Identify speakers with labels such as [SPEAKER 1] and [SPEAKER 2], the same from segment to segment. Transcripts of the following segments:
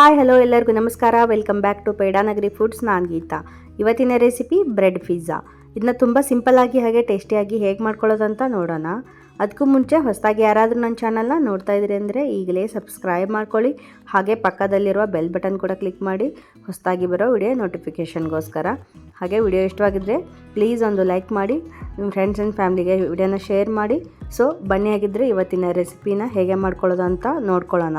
[SPEAKER 1] Hi hello ಎಲ್ಲರಿಗೂ ನಮಸ್ಕಾರ. Welcome back to Pedanagari foods. ನಾನು ಗೀತಾ. ಇವತ್ತಿನ ರೆಸಿಪಿ ಬ್ರೆಡ್ ಪಿಜ್ಜಾ. ಇದನ್ನ ತುಂಬ ಸಿಂಪಲ್ಲಾಗಿ ಹಾಗೆ ಟೇಸ್ಟಿಯಾಗಿ ಹೇಗೆ ಮಾಡ್ಕೊಳ್ಳೋದಂತ ನೋಡೋಣ. ಅದಕ್ಕೂ ಮುಂಚೆ ಹೊಸದಾಗಿ ಯಾರಾದರೂ ನನ್ನ ಚಾನಲ್ನ ನೋಡ್ತಾ ಇದ್ದೀರಿ ಅಂದರೆ ಈಗಲೇ ಸಬ್ಸ್ಕ್ರೈಬ್ ಮಾಡ್ಕೊಳ್ಳಿ. ಹಾಗೆ ಪಕ್ಕದಲ್ಲಿರುವ ಬೆಲ್ ಬಟನ್ ಕೂಡ ಕ್ಲಿಕ್ ಮಾಡಿ ಹೊಸದಾಗಿ ಬರೋ ವಿಡಿಯೋ ನೋಟಿಫಿಕೇಷನ್ಗೋಸ್ಕರ. ಹಾಗೆ ವಿಡಿಯೋ ಇಷ್ಟವಾಗಿದ್ದರೆ ಪ್ಲೀಸ್ ಒಂದು ಲೈಕ್ ಮಾಡಿ, ನಿಮ್ಮ ಫ್ರೆಂಡ್ಸ್ ಆ್ಯಂಡ್ ಫ್ಯಾಮ್ಲಿಗೆ ವಿಡಿಯೋನ ಶೇರ್ ಮಾಡಿ. ಸೊ ಬನ್ನಿ, ಆಗಿದ್ದರೆ ಇವತ್ತಿನ ರೆಸಿಪಿನ ಹೇಗೆ ಮಾಡ್ಕೊಳ್ಳೋದು ಅಂತ ನೋಡ್ಕೊಳ್ಳೋಣ.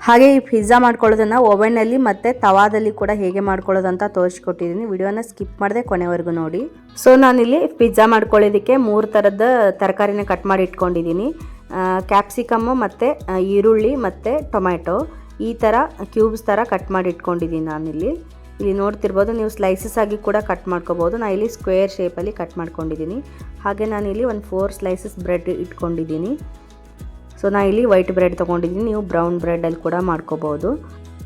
[SPEAKER 1] ಹಾಗೆ ಈ ಪಿಜ್ಜಾ ಮಾಡ್ಕೊಳ್ಳೋದನ್ನು ಓವೆನ್ನಲ್ಲಿ ಮತ್ತು ತವಾದಲ್ಲಿ ಕೂಡ ಹೇಗೆ ಮಾಡ್ಕೊಳ್ಳೋದಂತ ತೋರಿಸ್ಕೊಟ್ಟಿದ್ದೀನಿ. ವಿಡಿಯೋನ ಸ್ಕಿಪ್ ಮಾಡದೆ ಕೊನೆವರೆಗೂ ನೋಡಿ. ಸೊ ನಾನಿಲ್ಲಿ ಪಿಜ್ಜಾ ಮಾಡ್ಕೊಳ್ಳೋದಕ್ಕೆ 3 ಥರದ ತರಕಾರಿನ ಕಟ್ ಮಾಡಿ ಇಟ್ಕೊಂಡಿದ್ದೀನಿ. ಕ್ಯಾಪ್ಸಿಕಮ್ಮು ಮತ್ತು ಈರುಳ್ಳಿ ಮತ್ತು ಟೊಮ್ಯಾಟೊ ಈ ಥರ ಕ್ಯೂಬ್ಸ್ ಥರ ಕಟ್ ಮಾಡಿ ಇಟ್ಕೊಂಡಿದ್ದೀನಿ ನಾನಿಲ್ಲಿ. ಇಲ್ಲಿ ನೋಡ್ತಿರ್ಬೋದು, ನೀವು ಸ್ಲೈಸಸ್ ಆಗಿ ಕೂಡ ಕಟ್ ಮಾಡ್ಕೋಬೋದು. ನಾನು ಇಲ್ಲಿ ಸ್ಕ್ವೇರ್ ಶೇಪಲ್ಲಿ ಕಟ್ ಮಾಡ್ಕೊಂಡಿದ್ದೀನಿ. ಹಾಗೆ ನಾನಿಲ್ಲಿ ಒಂದು 4 ಸ್ಲೈಸಸ್ ಬ್ರೆಡ್ ಇಟ್ಕೊಂಡಿದ್ದೀನಿ. ಸೊ ನಾನು ಇಲ್ಲಿ ವೈಟ್ ಬ್ರೆಡ್ ತೊಗೊಂಡಿದ್ದೀನಿ, ನೀವು ಬ್ರೌನ್ ಬ್ರೆಡಲ್ಲಿ ಕೂಡ ಮಾಡ್ಕೋಬೋದು.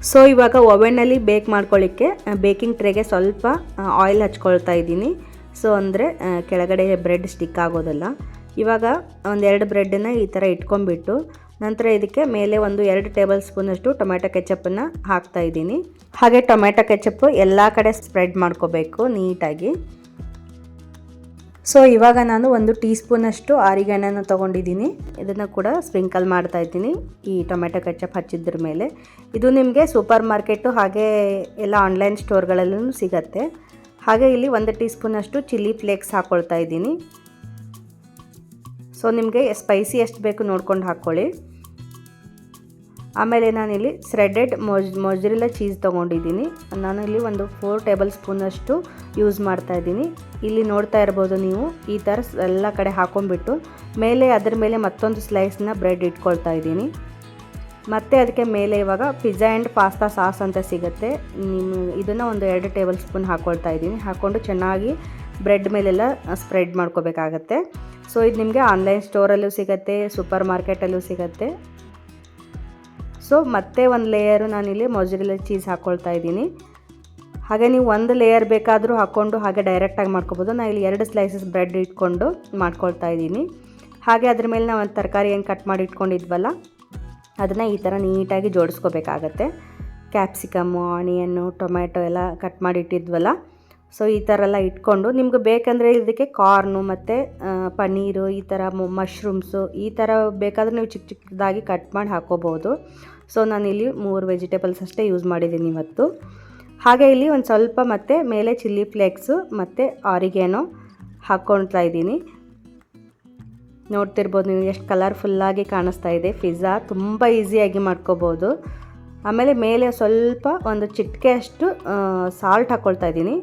[SPEAKER 1] ಸೊ ಇವಾಗ ಓವೆನ್ನಲ್ಲಿ ಬೇಕ್ ಮಾಡ್ಕೊಳ್ಳಿಕ್ಕೆ ಬೇಕಿಂಗ್ ಟ್ರೇಗೆ ಸ್ವಲ್ಪ ಆಯಿಲ್ ಹಚ್ಕೊಳ್ತಾ ಇದ್ದೀನಿ. ಸೊ ಅಂದರೆ ಕೆಳಗಡೆ ಬ್ರೆಡ್ ಸ್ಟಿಕ್ ಆಗೋದಲ್ಲ. ಇವಾಗ 2 ಬ್ರೆಡ್ಡನ್ನು ಈ ಥರ ಇಟ್ಕೊಂಡ್ಬಿಟ್ಟು ನಂತರ ಇದಕ್ಕೆ ಮೇಲೆ 2 ಟೇಬಲ್ ಸ್ಪೂನಷ್ಟು ಟೊಮ್ಯಾಟೊ ಕೆಚಪ್ಪನ್ನು ಹಾಕ್ತಾಯಿದ್ದೀನಿ. ಹಾಗೆ ಟೊಮ್ಯಾಟೊ ಕೆಚಪ್ಪು ಎಲ್ಲ ಕಡೆ ಸ್ಪ್ರೆಡ್ ಮಾಡ್ಕೋಬೇಕು ನೀಟಾಗಿ. ಸೊ ಇವಾಗ ನಾನು 1 ಟೀ ಸ್ಪೂನಷ್ಟು ಆರಿಗಣ್ಣನ ತೊಗೊಂಡಿದ್ದೀನಿ. ಇದನ್ನು ಕೂಡ ಸ್ಪ್ರಿಂಕಲ್ ಮಾಡ್ತಾಯಿದ್ದೀನಿ ಈ ಟೊಮೆಟೊ ಕೆಚಪ್ ಹಚ್ಚಿದ್ರ ಮೇಲೆ. ಇದು ನಿಮಗೆ ಸೂಪರ್ ಮಾರ್ಕೆಟು ಹಾಗೆ ಎಲ್ಲ ಆನ್ಲೈನ್ ಸ್ಟೋರ್ಗಳಲ್ಲೂ ಸಿಗತ್ತೆ. ಹಾಗೆ ಇಲ್ಲಿ 1 ಟೀ ಸ್ಪೂನಷ್ಟು ಚಿಲ್ಲಿ ಫ್ಲೇಕ್ಸ್ ಹಾಕ್ಕೊಳ್ತಾ ಇದ್ದೀನಿ. ಸೊ ನಿಮಗೆ ಸ್ಪೈಸಿ ಎಷ್ಟು ಬೇಕು ನೋಡ್ಕೊಂಡು ಹಾಕ್ಕೊಳ್ಳಿ. ಆಮೇಲೆ ನಾನಿಲ್ಲಿ ಸ್ರೆಡೆಡ್ ಮೊಜರಿಲ್ಲಾ ಚೀಸ್ ತೊಗೊಂಡಿದ್ದೀನಿ. ನಾನಿಲ್ಲಿ 4 ಟೇಬಲ್ ಸ್ಪೂನಷ್ಟು ಯೂಸ್ ಮಾಡ್ತಾಯಿದ್ದೀನಿ. ಇಲ್ಲಿ ನೋಡ್ತಾ ಇರ್ಬೋದು ನೀವು, ಈ ಥರ ಎಲ್ಲ ಕಡೆ ಹಾಕೊಂಡ್ಬಿಟ್ಟು ಮೇಲೆ ಅದರ ಮೇಲೆ ಮತ್ತೊಂದು ಸ್ಲೈಸ್ನ ಬ್ರೆಡ್ ಇಟ್ಕೊಳ್ತಾ ಇದ್ದೀನಿ. ಮತ್ತು ಅದಕ್ಕೆ ಮೇಲೆ ಇವಾಗ ಪಿಜ್ಜಾ ಆ್ಯಂಡ್ ಪಾಸ್ತಾ ಸಾಸ್ ಅಂತ ಸಿಗುತ್ತೆ, ಇದನ್ನು 2 ಟೇಬಲ್ ಸ್ಪೂನ್ ಹಾಕ್ಕೊಳ್ತಾ ಇದ್ದೀನಿ. ಹಾಕ್ಕೊಂಡು ಚೆನ್ನಾಗಿ ಬ್ರೆಡ್ ಮೇಲೆಲ್ಲ ಸ್ಪ್ರೆಡ್ ಮಾಡ್ಕೋಬೇಕಾಗತ್ತೆ. ಸೊ ಇದು ನಿಮಗೆ ಆನ್ಲೈನ್ ಸ್ಟೋರಲ್ಲೂ ಸಿಗುತ್ತೆ, ಸೂಪರ್ ಮಾರ್ಕೆಟಲ್ಲೂ ಸಿಗುತ್ತೆ. ಸೊ ಮತ್ತೆ 1 ಲೇಯರು ನಾನಿಲ್ಲಿ ಮೊಜರಿಲ್ಲಾ ಚೀಸ್ ಹಾಕ್ಕೊಳ್ತಾ ಇದ್ದೀನಿ. ಹಾಗೆ ನೀವು 1 ಲೇಯರ್ ಬೇಕಾದರೂ ಹಾಕ್ಕೊಂಡು ಹಾಗೆ ಡೈರೆಕ್ಟಾಗಿ ಮಾಡ್ಕೋಬೋದು. ನಾನು ಇಲ್ಲಿ 2 ಸ್ಲೈಸಸ್ ಬ್ರೆಡ್ ಇಟ್ಕೊಂಡು ಮಾಡ್ಕೊಳ್ತಾ ಇದ್ದೀನಿ. ಹಾಗೆ ಅದ್ರ ಮೇಲೆ ನಾವು ಒಂದು ತರಕಾರಿ ಏನು ಕಟ್ ಮಾಡಿ ಇಟ್ಕೊಂಡಿದ್ವಲ್ಲ ಅದನ್ನು ಈ ಥರ ನೀಟಾಗಿ ಜೋಡಿಸ್ಕೋಬೇಕಾಗತ್ತೆ. ಕ್ಯಾಪ್ಸಿಕಮ್ಮು, ಆನಿಯನ್ನು, ಟೊಮ್ಯಾಟೊ ಎಲ್ಲ ಕಟ್ ಮಾಡಿ ಇಟ್ಟಿದ್ವಲ್ಲ. ಸೊ ಈ ಥರ ಎಲ್ಲ ಇಟ್ಕೊಂಡು ನಿಮ್ಗೆ ಬೇಕಂದರೆ ಇದಕ್ಕೆ ಕಾರ್ನು ಮತ್ತು ಪನ್ನೀರು, ಈ ಥರ ಮಶ್ರೂಮ್ಸು ಈ ಥರ ಬೇಕಾದರೆ ನೀವು ಚಿಕ್ಕ ಚಿಕ್ಕದಾಗಿ ಕಟ್ ಮಾಡಿ ಹಾಕ್ಕೋಬೋದು. ಸೊ ನಾನಿಲ್ಲಿ 3 ವೆಜಿಟೇಬಲ್ಸ್ ಅಷ್ಟೇ ಯೂಸ್ ಮಾಡಿದ್ದೀನಿ ಇವತ್ತು. ಹಾಗೆ ಇಲ್ಲಿ ಒಂದು ಸ್ವಲ್ಪ ಮತ್ತು ಮೇಲೆ ಚಿಲ್ಲಿ ಫ್ಲೇಕ್ಸು ಮತ್ತು ಆರಿಗೇನೋ ಹಾಕ್ಕೊಳ್ತಾ ಇದ್ದೀನಿ. ನೋಡ್ತಿರ್ಬೋದು ನೀವು ಎಷ್ಟು ಕಲರ್ಫುಲ್ಲಾಗಿ ಕಾಣಿಸ್ತಾ ಇದೆ. ಪಿಜ್ಜಾ ತುಂಬ ಈಸಿಯಾಗಿ ಮಾಡ್ಕೋಬೋದು. ಆಮೇಲೆ ಮೇಲೆ ಸ್ವಲ್ಪ ಒಂದು ಚಿಟಿಕೆಯಷ್ಟು ಸಾಲ್ಟ್ ಹಾಕ್ಕೊಳ್ತಾ ಇದ್ದೀನಿ,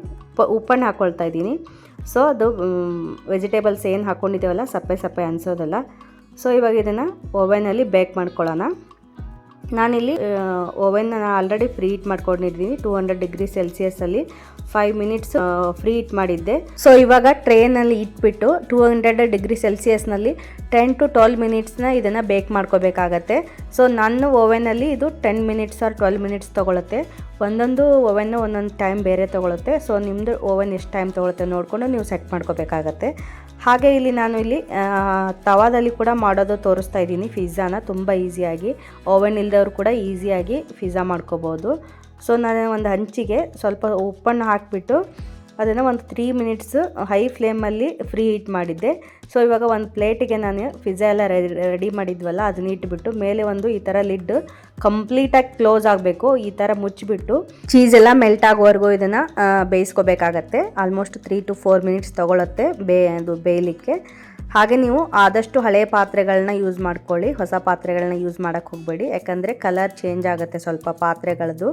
[SPEAKER 1] ಉಪ್ಪನ್ನು ಹಾಕ್ಕೊಳ್ತಾ ಇದ್ದೀನಿ. ಸೊ ಅದು ವೆಜಿಟೇಬಲ್ಸ್ ಏನು ಹಾಕ್ಕೊಂಡಿದ್ದೇವಲ್ಲ ಸಪ್ಪೆ ಸಪ್ಪೆ ಅನಿಸೋದಲ್ಲ. ಸೊ ಇವಾಗ ಇದನ್ನು ಓವೆನಲ್ಲಿ ಬೇಕ್ ಮಾಡ್ಕೊಳ್ಳೋಣ. ನಾನಿಲ್ಲಿ ಓವೆನ್ನ ಆಲ್ರೆಡಿ ಫ್ರೀ ಹೀಟ್ ಮಾಡ್ಕೊಂಡಿದ್ದೀನಿ 200 ಡಿಗ್ರಿ ಸೆಲ್ಸಿಯಸಲ್ಲಿ 5 ಮಿನಿಟ್ಸ್ ಫ್ರೀ ಹೀಟ್ ಮಾಡಿದ್ದೆ. ಸೊ ಇವಾಗ ಟ್ರೇನಲ್ಲಿ ಇಟ್ಬಿಟ್ಟು 200 ಡಿಗ್ರಿ ಸೆಲ್ಸಿಯಸ್ನಲ್ಲಿ 10 to 12 ಮಿನಿಟ್ಸ್ನ ಇದನ್ನು ಬೇಕ್ ಮಾಡ್ಕೋಬೇಕಾಗತ್ತೆ. ಸೊ ನನ್ನ ಓವೆನಲ್ಲಿ ಇದು 10 ಮಿನಿಟ್ಸ್ ಆರ್ 12 ಮಿನಿಟ್ಸ್ ತೊಗೊಳುತ್ತೆ. ಒಂದೊಂದು ಓವೆನ್ನು ಒಂದೊಂದು ಟೈಮ್ ಬೇರೆ ತೊಗೊಳುತ್ತೆ. ಸೊ ನಿಮ್ಮದು ಓವೆನ್ ಎಷ್ಟು ಟೈಮ್ ತೊಗೊಳುತ್ತೆ ನೋಡಿಕೊಂಡು ನೀವು ಸೆಟ್ ಮಾಡ್ಕೋಬೇಕಾಗತ್ತೆ. ಹಾಗೆ ಇಲ್ಲಿ ನಾನು ಇಲ್ಲಿ ತವಾದಲ್ಲಿ ಕೂಡ ಮಾಡೋದು ತೋರಿಸ್ತಾ ಇದ್ದೀನಿ ಪಿಜ್ಜಾನ ತುಂಬ ಈಸಿಯಾಗಿ. ಓವೆನ್ ಇಲ್ಲದವ್ರು ಕೂಡ ಈಸಿಯಾಗಿ ಪಿಜ್ಜಾ ಮಾಡ್ಕೋಬೋದು. ಸೊ ನಾನು ಒಂದು ಹಂಚಿಗೆ ಸ್ವಲ್ಪ ಉಪ್ಪನ್ನು ಹಾಕಿಬಿಟ್ಟು ಅದನ್ನು 3 ಮಿನಿಟ್ಸ್ ಹೈ ಫ್ಲೇಮಲ್ಲಿ ಫ್ರೀ ಹೀಟ್ ಮಾಡಿದ್ದೆ. ಸೊ ಇವಾಗ ಒಂದು ಪ್ಲೇಟಿಗೆ ನಾನು ಪಿಜ್ಜಾ ಎಲ್ಲ ರೆಡಿ ಮಾಡಿದ್ವಲ್ಲ ಅದನ್ನ ಇಟ್ಬಿಟ್ಟು ಮೇಲೆ ಈ ಥರ ಲಿಡ್ ಕಂಪ್ಲೀಟಾಗಿ ಕ್ಲೋಸ್ ಆಗಬೇಕು. ಈ ಥರ ಮುಚ್ಚಿಬಿಟ್ಟು ಚೀಸ್ ಎಲ್ಲ ಮೆಲ್ಟ್ ಆಗೋವರೆಗೂ ಇದನ್ನು ಬೇಯಿಸ್ಕೋಬೇಕಾಗತ್ತೆ. ಆಲ್ಮೋಸ್ಟ್ 3 to 4 ಮಿನಿಟ್ಸ್ ತೊಗೊಳುತ್ತೆ ಅದು ಬೇಯಲಿಕ್ಕೆ. ಹಾಗೆ ನೀವು ಆದಷ್ಟು ಹಳೆಯ ಪಾತ್ರೆಗಳನ್ನ ಯೂಸ್ ಮಾಡ್ಕೊಳ್ಳಿ, ಹೊಸ ಪಾತ್ರೆಗಳನ್ನ ಯೂಸ್ ಮಾಡೋಕ್ಕೆ ಹೋಗಬೇಡಿ. ಯಾಕಂದರೆ ಕಲರ್ ಚೇಂಜ್ ಆಗುತ್ತೆ ಸ್ವಲ್ಪ ಪಾತ್ರೆಗಳದ್ದು.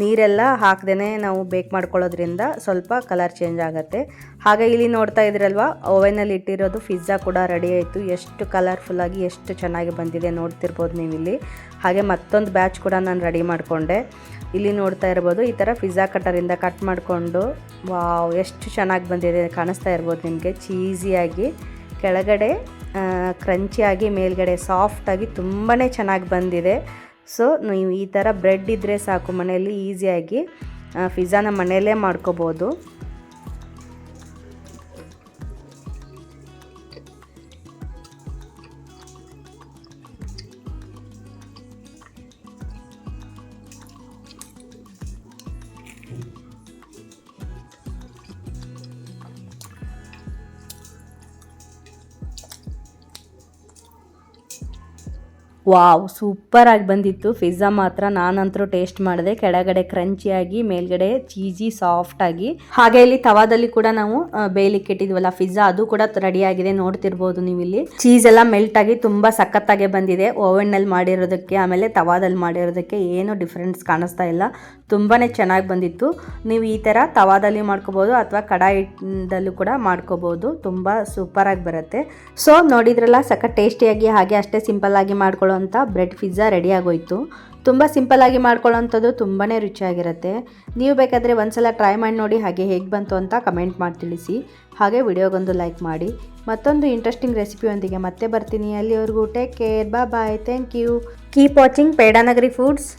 [SPEAKER 1] ನೀರೆಲ್ಲ ಹಾಕ್ದೇ ನಾವು ಬೇಕ್ ಮಾಡ್ಕೊಳ್ಳೋದ್ರಿಂದ ಸ್ವಲ್ಪ ಕಲರ್ ಚೇಂಜ್ ಆಗುತ್ತೆ. ಹಾಗೆ ಇಲ್ಲಿ ನೋಡ್ತಾ ಇದ್ರಲ್ವ, ಓವೆನಲ್ಲಿ ಇಟ್ಟಿರೋದು ಪಿಜ್ಜಾ ಕೂಡ ರೆಡಿ ಆಯಿತು. ಎಷ್ಟು ಕಲರ್ಫುಲ್ಲಾಗಿ ಎಷ್ಟು ಚೆನ್ನಾಗಿ ಬಂದಿದೆ ನೋಡ್ತಿರ್ಬೋದು ನೀವು ಇಲ್ಲಿ. ಹಾಗೆ ಮತ್ತೊಂದು ಬ್ಯಾಚ್ ಕೂಡ ನಾನು ರೆಡಿ ಮಾಡಿಕೊಂಡೆ. ಇಲ್ಲಿ ನೋಡ್ತಾ ಇರ್ಬೋದು, ಈ ಥರ ಪಿಜ್ಜಾ ಕಟ್ಟರಿಂದ ಕಟ್ ಮಾಡಿಕೊಂಡು ವಾವ್ ಎಷ್ಟು ಚೆನ್ನಾಗಿ ಬಂದಿದೆ ಕಾಣಿಸ್ತಾ ಇರ್ಬೋದು ನಿಮಗೆ. ಚೀಸಿಯಾಗಿ ಕೆಳಗಡೆ ಕ್ರಂಚಿಯಾಗಿ ಮೇಲ್ಗಡೆ ಸಾಫ್ಟಾಗಿ ತುಂಬಾ ಚೆನ್ನಾಗಿ ಬಂದಿದೆ. ಸೊ ನೀವು ಈ ಥರ ಬ್ರೆಡ್ ಇದ್ದರೆ ಸಾಕು, ಮನೆಯಲ್ಲಿ ಈಸಿಯಾಗಿ ಪಿಜ್ಜಾನ ಮನೆಯಲ್ಲೇ ಮಾಡ್ಕೋಬೋದು. ವಾವ್, ಸೂಪರಾಗಿ ಬಂದಿತ್ತು ಪಿಜ್ಜಾ ಮಾತ್ರ. ನಾನಂತರೂ ಟೇಸ್ಟ್ ಮಾಡಿದೆ. ಕೆಳಗಡೆ ಕ್ರಂಚಿಯಾಗಿ, ಮೇಲ್ಗಡೆ ಚೀಸಿ ಸಾಫ್ಟಾಗಿ. ಹಾಗೆ ಇಲ್ಲಿ ತವಾದಲ್ಲಿ ಕೂಡ ನಾವು ಬೇಯಲಿಕ್ಕೆ ಇಟ್ಟಿದ್ವಲ್ಲ ಪಿಜ್ಜಾ, ಅದು ಕೂಡ ರೆಡಿ ಆಗಿದೆ. ನೋಡ್ತಿರ್ಬೋದು ನೀವು ಇಲ್ಲಿ ಚೀಸ್ ಎಲ್ಲ ಮೆಲ್ಟ್ ಆಗಿ ತುಂಬಾ ಸಖತ್ತಾಗೆ ಬಂದಿದೆ. ಓವೆನ್ ನಲ್ಲಿ ಮಾಡಿರೋದಕ್ಕೆ ಆಮೇಲೆ ತವಾದಲ್ಲಿ ಮಾಡಿರೋದಕ್ಕೆ ಏನು ಡಿಫ್ರೆನ್ಸ್ ಕಾಣಿಸ್ತಾ ಇಲ್ಲ. ತುಂಬಾನೇ ಚೆನ್ನಾಗಿ ಬಂದಿತ್ತು. ನೀವು ಈ ತರ ತವಾದಲ್ಲಿ ಮಾಡ್ಕೋಬಹುದು ಅಥವಾ ಕಡಾಯಿದಲ್ಲೂ ಕೂಡ ಮಾಡ್ಕೋಬಹುದು. ತುಂಬಾ ಸೂಪರ್ ಆಗಿ ಬರುತ್ತೆ. ಸೊ ನೋಡಿದ್ರಲ್ಲ, ಸಖತ್ ಟೇಸ್ಟಿಯಾಗಿ ಹಾಗೆ ಅಷ್ಟೇ ಸಿಂಪಲ್ ಆಗಿ ಮಾಡ್ಕೊಳ್ಳೋಂಥ ಬ್ರೆಡ್ ಪಿಜ್ಜಾ ರೆಡಿ ಆಗೋಯ್ತು. ತುಂಬ ಸಿಂಪಲ್ಲಾಗಿ ಮಾಡ್ಕೊಳ್ಳೋಂಥದ್ದು ತುಂಬಾ ರುಚಿಯಾಗಿರುತ್ತೆ. ನೀವು ಬೇಕಾದರೆ ಒಂದ್ಸಲ ಟ್ರೈ ಮಾಡಿ ನೋಡಿ, ಹಾಗೆ ಹೇಗೆ ಬಂತು ಅಂತ ಕಮೆಂಟ್ ಮಾಡಿ ತಿಳಿಸಿ. ಹಾಗೆ ವಿಡಿಯೋಗೊಂದು ಲೈಕ್ ಮಾಡಿ. ಮತ್ತೊಂದು ಇಂಟ್ರೆಸ್ಟಿಂಗ್ ರೆಸಿಪಿಯೊಂದಿಗೆ ಮತ್ತೆ ಬರ್ತೀನಿ. ಅಲ್ಲಿವರೆಗೂ take care, bye, thank you. Keep watching Pedanagari foods.